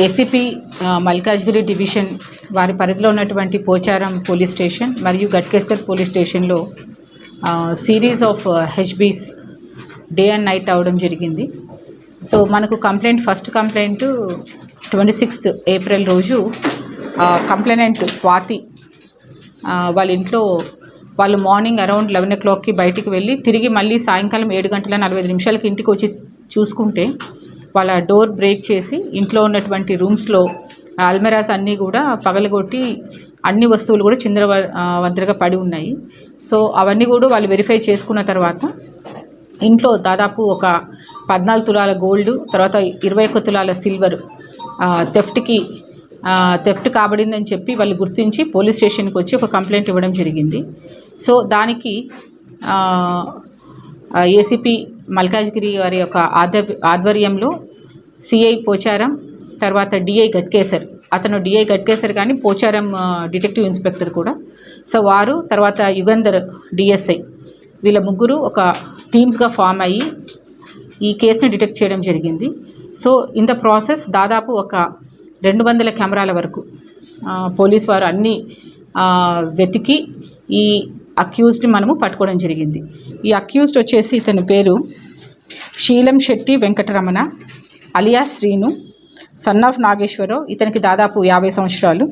ACP Malkajgiri division వారి పరిధిలో ఉన్నటువంటి పోచారం పోలీస్ స్టేషన్ మరియు గట్కేసర్ పోలీస్ స్టేషన్లో series of హెచ్బీస్ day and night అవడం జరిగింది. సో మనకు ఫస్ట్ కంప్లైంట్ 26th ఏప్రిల్ రోజు కంప్లైనెంట్ స్వాతి వాళ్ళ ఇంట్లో వాళ్ళు మార్నింగ్ అరౌండ్ 11 o'clockకి బయటికి వెళ్ళి తిరిగి మళ్ళీ సాయంకాలం 7:45 ఇంటికి వచ్చి చూసుకుంటే వాళ్ళ డోర్ బ్రేక్ చేసి ఇంట్లో ఉన్నటువంటి రూమ్స్లో అల్మెరాస్ అన్నీ కూడా పగలగొట్టి అన్ని వస్తువులు కూడా చిందరవందరగా పడి ఉన్నాయి. సో అవన్నీ కూడా వాళ్ళు వెరిఫై చేసుకున్న తర్వాత ఇంట్లో దాదాపు ఒక 14 తులాల గోల్డ్, తర్వాత 21 తులాల సిల్వర్ థెఫ్ట్ కాబడిందని చెప్పి వాళ్ళు గుర్తించి పోలీస్ స్టేషన్కి వచ్చి ఒక కంప్లైంట్ ఇవ్వడం జరిగింది. సో దానికి ఏసీపీ మల్కాజ్గిరి వారి యొక్క ఆధ్వర్యంలో సిఐ పోచారం, తర్వాత డిఐ గట్కేసర్, అతను డిఐ గట్కేసర్ కానీ పోచారం డిటెక్టివ్ ఇన్స్పెక్టర్ కూడా, సో వారు, తర్వాత యుగంధర్ డిఎస్ఐ, వీళ్ళ ముగ్గురు ఒక టీమ్స్గా ఫామ్ అయ్యి ఈ కేసుని డిటెక్ట్ చేయడం జరిగింది. సో ఇన్ ద ప్రాసెస్ దాదాపు ఒక 200 కెమెరాల వరకు పోలీస్ వారు అన్నీ వెతికి ఈ అక్యూజ్డ్ని మనము పట్టుకోవడం జరిగింది. ఈ అక్యూజ్డ్ వచ్చేసి ఇతని పేరు Seelam Shetty Venkataramana alias Srinu, son of Nageswararao. ఇతనికి దాదాపు 50 సంవత్సరాలు.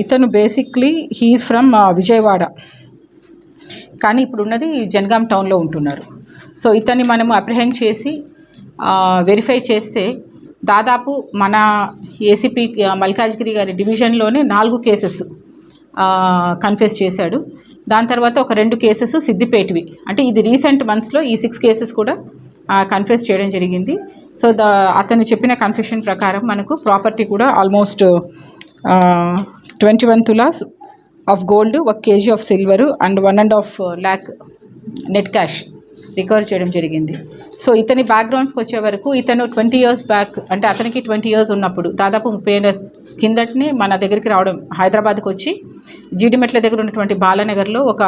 ఇతను బేసిక్లీ హీఈస్ ఫ్రమ్ విజయవాడ, కానీ ఇప్పుడు ఉన్నది జనగాం టౌన్లో ఉంటున్నారు. సో ఇతన్ని మనము అప్రిహెండ్ చేసి వెరిఫై చేస్తే దాదాపు మన ఏసీపీ మల్కాజ్గిరి గారి డివిజన్లోనే 4 కేసెస్ కన్ఫెస్ చేశాడు. దాని తర్వాత ఒక 2 కేసెస్ సిద్దిపేటవి, అంటే ఇది రీసెంట్ మంత్స్లో ఈ 6 కేసెస్ కూడా కన్ఫెస్ చేయడం జరిగింది. సో అతను చెప్పిన కన్ఫెషన్ ప్రకారం మనకు ప్రాపర్టీ కూడా almost 21 tolas of gold, 1 kg of silver and 1.5 lakh net cash recover చేయడం జరిగింది. సో ఇతని బ్యాక్గ్రౌండ్స్కి వచ్చే వరకు ఇతను 20 years బ్యాక్, అంటే అతనికి 20 years ఉన్నప్పుడు దాదాపు 30 ఏళ్ళ కిందటిని మన దగ్గరికి రావడం, హైదరాబాద్కి వచ్చి జీడిమెట్ల దగ్గర ఉన్నటువంటి బాలానగర్లో ఒక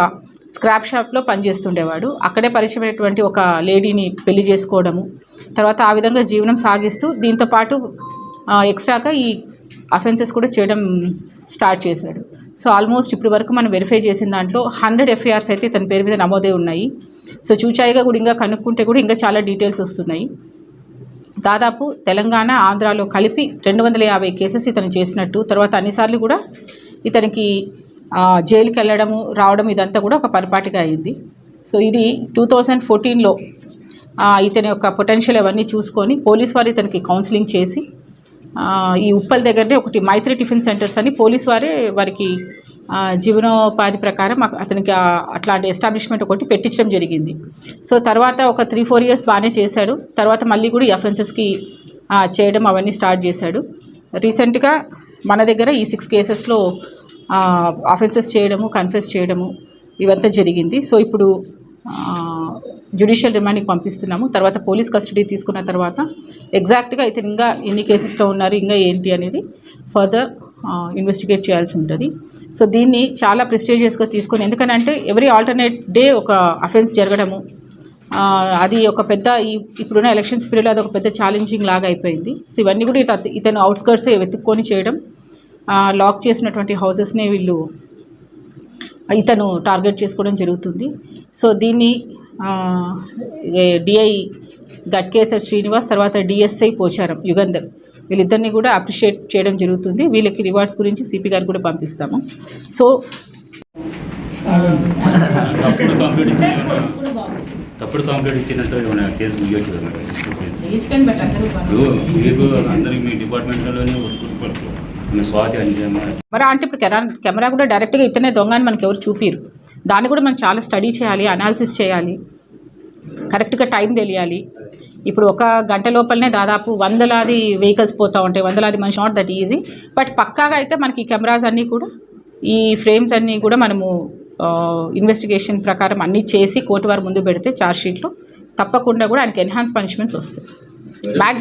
స్క్రాప్ షాప్లో పనిచేస్తుండేవాడు. అక్కడే పరిచయమైనటువంటి ఒక లేడీని పెళ్లి చేసుకోవడము, తర్వాత ఆ విధంగా జీవనం సాగిస్తూ దీంతోపాటు ఎక్స్ట్రాగా ఈ అఫెన్సెస్ కూడా చేయడం స్టార్ట్ చేశాడు. సో ఆల్మోస్ట్ ఇప్పటి వరకు మనం వెరిఫై చేసిన దాంట్లో 100 FIRs అయితే ఇతని పేరు మీద నమోదే ఉన్నాయి. సో చూచాయిగా కూడా ఇంకా కనుక్కుంటే కూడా ఇంకా చాలా డీటెయిల్స్ వస్తున్నాయి. దాదాపు తెలంగాణ, ఆంధ్రాలో కలిపి 250 కేసెస్ ఇతను చేసినట్టు, తర్వాత అన్నిసార్లు కూడా ఇతనికి జైలుకి వెళ్ళడము రావడం ఇదంతా కూడా ఒక పరిపాటిగా అయింది. సో ఇది 2014లో ఇతని యొక్క పొటెన్షియల్ అవన్నీ చూసుకొని పోలీస్ వారు ఇతనికి కౌన్సిలింగ్ చేసి ఈ ఉప్పల్ దగ్గరనే ఒకటి మైత్రి టిఫిన్ సెంటర్స్ అని పోలీస్ వారికి జీవనోపాధి ప్రకారం అతనికి అట్లాంటి ఎస్టాబ్లిష్మెంట్ ఒకటి పెట్టించడం జరిగింది. సో తర్వాత ఒక 3-4 years బాగానే చేశాడు. తర్వాత మళ్ళీ కూడా ఈ అఫెన్సెస్కి చేయడం అవన్నీ స్టార్ట్ చేశాడు. రీసెంట్గా మన దగ్గర ఈ 6 కేసెస్లో అఫెన్సెస్ చేయడము, కన్ఫెస్ చేయడము ఇవంతా జరిగింది. సో ఇప్పుడు జ్యుడిషియల్ రిమాండ్కి పంపిస్తున్నాము. తర్వాత పోలీస్ కస్టడీ తీసుకున్న తర్వాత ఎగ్జాక్ట్గా ఇతను ఇంకా ఎన్ని కేసెస్లో ఉన్నారు, ఇంకా ఏంటి అనేది ఫర్దర్ ఇన్వెస్టిగేట్ చేయాల్సి ఉంటుంది. సో దీన్ని చాలా ప్రెస్టీజియస్గా తీసుకొని, ఎందుకనంటే ఎవ్రీ ఆల్టర్నేట్ డే ఒక అఫెన్స్ జరగడము, అది ఒక పెద్ద ఇప్పుడున్న ఎలక్షన్స్ పీరియడ్లో అది ఒక పెద్ద ఛాలెంజింగ్ లాగా అయిపోయింది. సో ఇవన్నీ కూడా ఇతను అవుట్స్కర్ట్సే వెతుక్కొని చేయడం, లాక్ చేసినటువంటి హౌసెస్ని ఇతను టార్గెట్ చేసుకోవడం జరుగుతుంది. సో దీన్ని డిఐ గట్కేసర్ శ్రీనివాస్, తర్వాత డిఎస్ఐ పోచారం యుగంధర్, వీళ్ళిద్దరిని కూడా అప్రిషియేట్ చేయడం జరుగుతుంది. వీళ్ళకి రివార్డ్స్ గురించి సిపి గారు కూడా పంపిస్తాము. సో తప్పుడు కంప్లీట్ ఇచ్చినట్టు కేసు మీ డిపార్ట్మెంట్లోనే స్వాతి మరి అంటే ఇప్పుడు కెమెరా కూడా డైరెక్ట్గా ఇతనే దొంగ అని మనకి ఎవరు చూపిరు. దాన్ని కూడా మనం చాలా స్టడీ చేయాలి, అనాలిసిస్ చేయాలి, కరెక్ట్గా టైం తెలియాలి. ఇప్పుడు ఒక గంట లోపలనే దాదాపు 100 వెహికల్స్ పోతూ ఉంటాయి, 100 మనిషి, నాట్ దట్ ఈజీ. బట్ పక్కాగా అయితే మనకి ఈ కెమెరాస్ అన్నీ కూడా, ఈ ఫ్రేమ్స్ అన్నీ కూడా మనము ఇన్వెస్టిగేషన్ ప్రకారం అన్నీ చేసి కోర్టు వారు ముందు పెడితే ఛార్జ్షీట్లో తప్పకుండా కూడా ఆయనకి ఎన్హాన్స్ పనిష్మెంట్స్ వస్తాయి. మ్యాక్సిమం